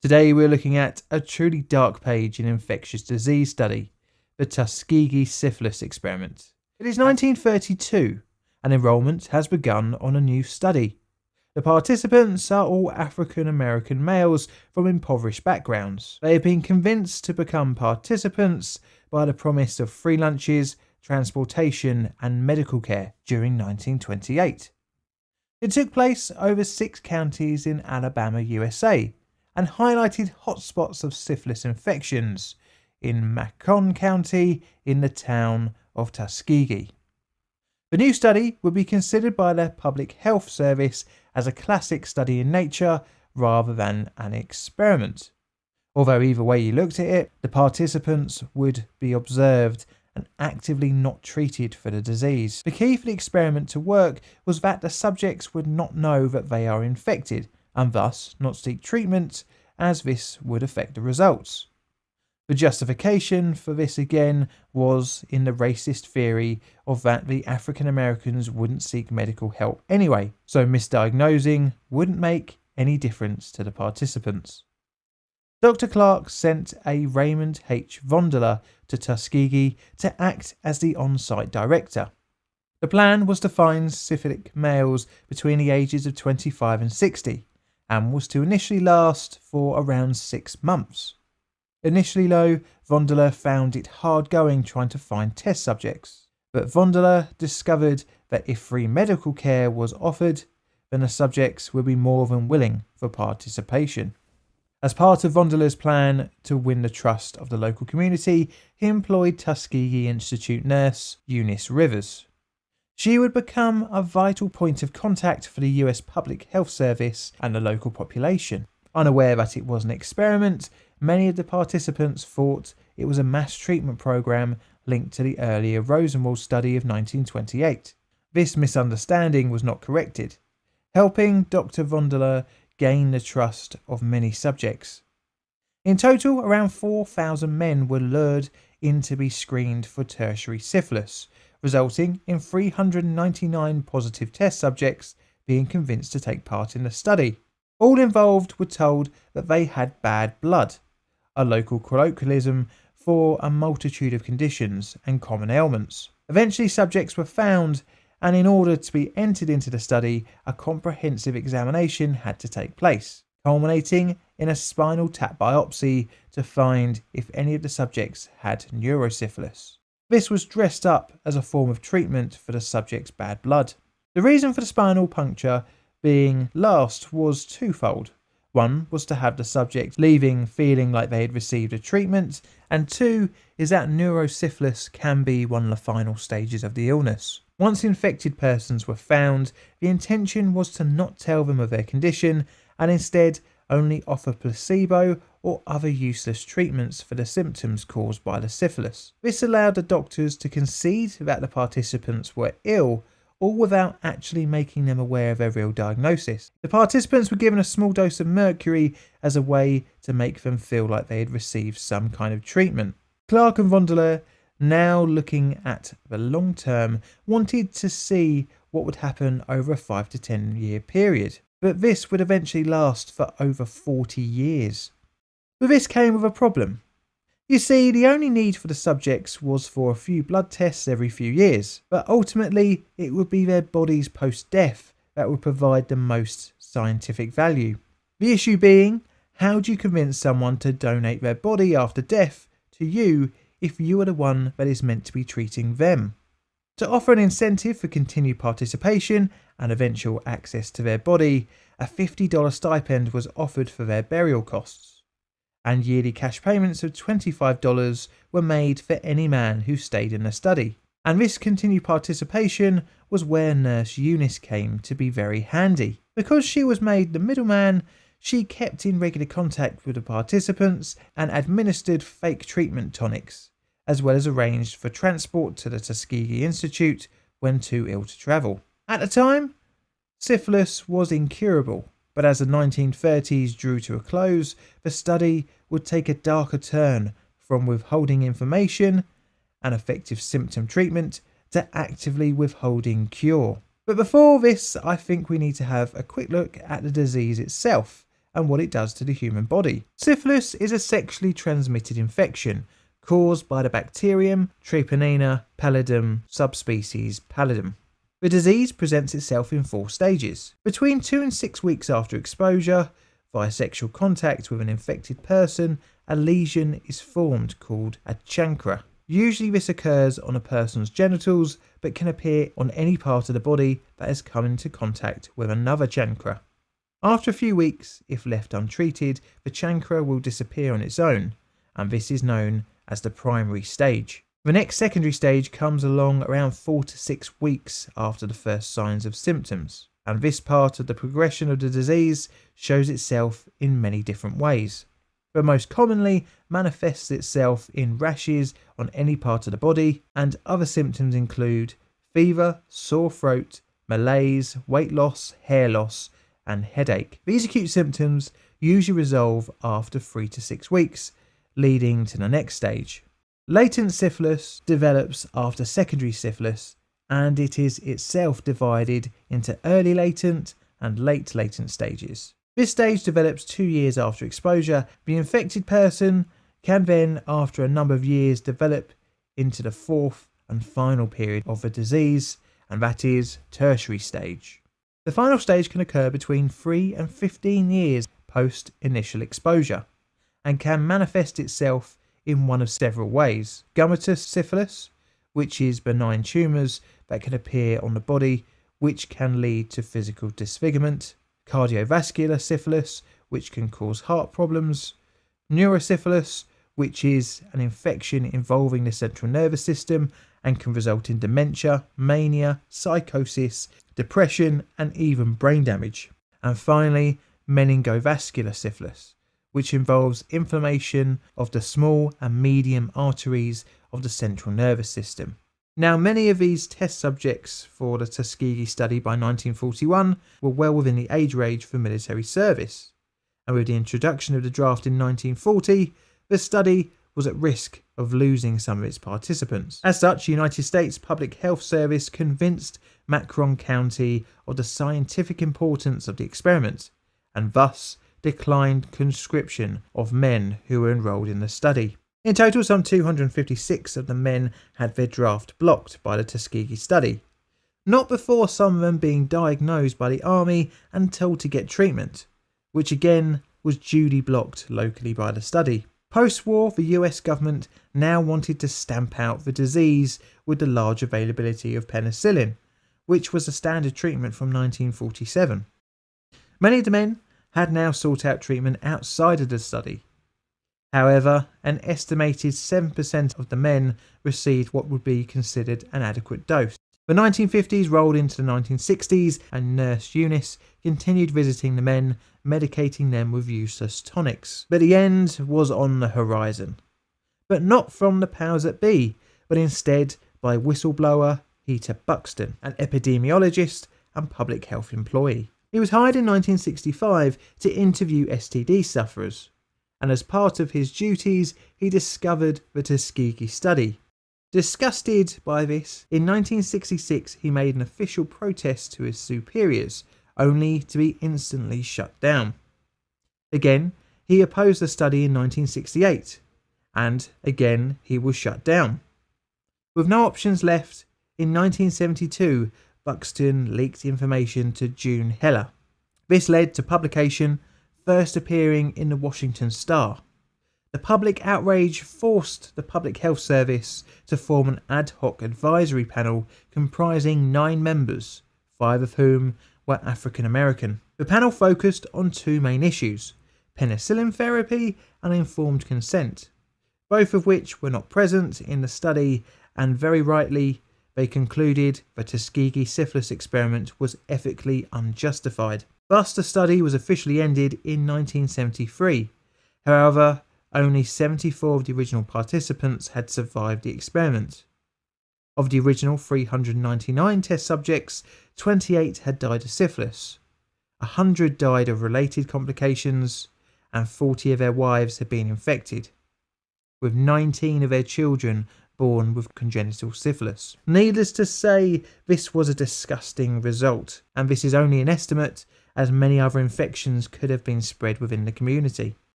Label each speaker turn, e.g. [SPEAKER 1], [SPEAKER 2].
[SPEAKER 1] Today we're looking at a truly dark page in infectious disease study, the Tuskegee Syphilis Experiment. It is 1932 and enrolment has begun on a new study. The participants are all African American males from impoverished backgrounds. They have been convinced to become participants by the promise of free lunches, transportation and medical care during 1928. It took place over 6 counties in Alabama, USA, and highlighted hotspots of syphilis infections in Macon County in the town of Tuskegee. The new study would be considered by the Public Health Service as a classic study in nature rather than an experiment. Although either way you looked at it, the participants would be observed and actively not treated for the disease. The key for the experiment to work was that the subjects would not know that they are infected and thus not seek treatment, as this would affect the results. The justification for this again was in the racist theory of that the African Americans wouldn't seek medical help anyway, so misdiagnosing wouldn't make any difference to the participants. Dr. Clark sent a Raymond H. Vondeler to Tuskegee to act as the on-site director. The plan was to find syphilitic males between the ages of 25 and 60, and was to initially last for around 6 months. Initially though, Vondeler found it hard going trying to find test subjects, but Vondeler discovered that if free medical care was offered, then the subjects would be more than willing for participation. As part of Vondeler's plan to win the trust of the local community, he employed Tuskegee Institute nurse Eunice Rivers. She would become a vital point of contact for the US Public Health Service and the local population. Unaware that it was an experiment, many of the participants thought it was a mass treatment program linked to the earlier Rosenwald study of 1928. This misunderstanding was not corrected, helping Dr. Vondeler gain the trust of many subjects. In total, around 4,000 men were lured in to be screened for tertiary syphilis, resulting in 399 positive test subjects being convinced to take part in the study. All involved were told that they had bad blood, a local colloquialism for a multitude of conditions and common ailments. Eventually subjects were found, and in order to be entered into the study, a comprehensive examination had to take place, culminating in a spinal tap biopsy to find if any of the subjects had neurosyphilis. This was dressed up as a form of treatment for the subject's bad blood. The reason for the spinal puncture being last was twofold. One was to have the subject leaving feeling like they had received a treatment, and two is that neurosyphilis can be one of the final stages of the illness. Once infected persons were found, the intention was to not tell them of their condition and instead only offer placebo or other useless treatments for the symptoms caused by the syphilis. This allowed the doctors to concede that the participants were ill, all without actually making them aware of their real diagnosis. The participants were given a small dose of mercury as a way to make them feel like they had received some kind of treatment. Clark and Vondeler, now looking at the long term, wanted to see what would happen over a 5 to 10 year period, but this would eventually last for over 40 years. But this came with a problem. You see, the only need for the subjects was for a few blood tests every few years, but ultimately it would be their bodies post-death that would provide the most scientific value. The issue being, how do you convince someone to donate their body after death to you if you are the one that is meant to be treating them? To offer an incentive for continued participation and eventual access to their body, a $50 stipend was offered for their burial costs, and yearly cash payments of $25 were made for any man who stayed in the study. And this continued participation was where Nurse Eunice came to be very handy. Because she was made the middleman, she kept in regular contact with the participants and administered fake treatment tonics, as well as arranged for transport to the Tuskegee Institute when too ill to travel. At the time, syphilis was incurable, but as the 1930s drew to a close, the study would take a darker turn from withholding information and effective symptom treatment to actively withholding cure. But before this, I think we need to have a quick look at the disease itself and what it does to the human body. Syphilis is a sexually transmitted infection caused by the bacterium Treponema pallidum subspecies pallidum. The disease presents itself in 4 stages. Between 2 and 6 weeks after exposure, via sexual contact with an infected person, a lesion is formed called a chancre. Usually this occurs on a person's genitals, but can appear on any part of the body that has come into contact with another chancre. After a few weeks, if left untreated, the chancre will disappear on its own, and this is known as the primary stage. The next secondary stage comes along around 4 to 6 weeks after the first signs of symptoms, and this part of the progression of the disease shows itself in many different ways, but most commonly manifests itself in rashes on any part of the body, and other symptoms include fever, sore throat, malaise, weight loss, hair loss, and headache. These acute symptoms usually resolve after 3 to 6 weeks, leading to the next stage. Latent syphilis develops after secondary syphilis, and it is itself divided into early latent and late latent stages. This stage develops 2 years after exposure. The infected person can then, after a number of years, develop into the 4th and final period of the disease, and that is tertiary stage. The final stage can occur between 3 and 15 years post initial exposure, and can manifest itself in one of several ways. Gummatous syphilis, which is benign tumours that can appear on the body, which can lead to physical disfigurement. Cardiovascular syphilis, which can cause heart problems. Neurosyphilis, which is an infection involving the central nervous system and can result in dementia, mania, psychosis, depression, and even brain damage. And finally, meningovascular syphilis, which involves inflammation of the small and medium arteries of the central nervous system. Now, many of these test subjects for the Tuskegee study by 1941 were well within the age range for military service, and with the introduction of the draft in 1940, the study was at risk of losing some of its participants. As such, the United States Public Health Service convinced Macon County of the scientific importance of the experiment, and thus declined conscription of men who were enrolled in the study. In total, some 256 of the men had their draft blocked by the Tuskegee study, not before some of them being diagnosed by the army and told to get treatment, which again was duly blocked locally by the study. Post-war, the US government now wanted to stamp out the disease with the large availability of penicillin, which was a standard treatment from 1947. Many of the men had now sought out treatment outside of the study. However, an estimated 7% of the men received what would be considered an adequate dose. The 1950s rolled into the 1960s, and Nurse Eunice continued visiting the men, medicating them with useless tonics. But the end was on the horizon. But not from the powers that be, but instead by whistleblower Peter Buxton, an epidemiologist and public health employee. He was hired in 1965 to interview STD sufferers, and as part of his duties, he discovered the Tuskegee study. Disgusted by this, in 1966 he made an official protest to his superiors, only to be instantly shut down. Again, he opposed the study in 1968, and again he was shut down. With no options left, in 1972 Buxton leaked information to June Heller. This led to publication, first appearing in the Washington Star. The public outrage forced the Public Health Service to form an ad hoc advisory panel comprising 9 members, 5 of whom were African American. The panel focused on 2 main issues: penicillin therapy and informed consent, both of which were not present in the study, and very rightly they concluded the Tuskegee syphilis experiment was ethically unjustified. Thus, the study was officially ended in 1973. However, only 74 of the original participants had survived the experiment. Of the original 399 test subjects, 28 had died of syphilis, 100 died of related complications, and 40 of their wives had been infected, with 19 of their children born with congenital syphilis. Needless to say, this was a disgusting result, and this is only an estimate, as many other infections could have been spread within the community.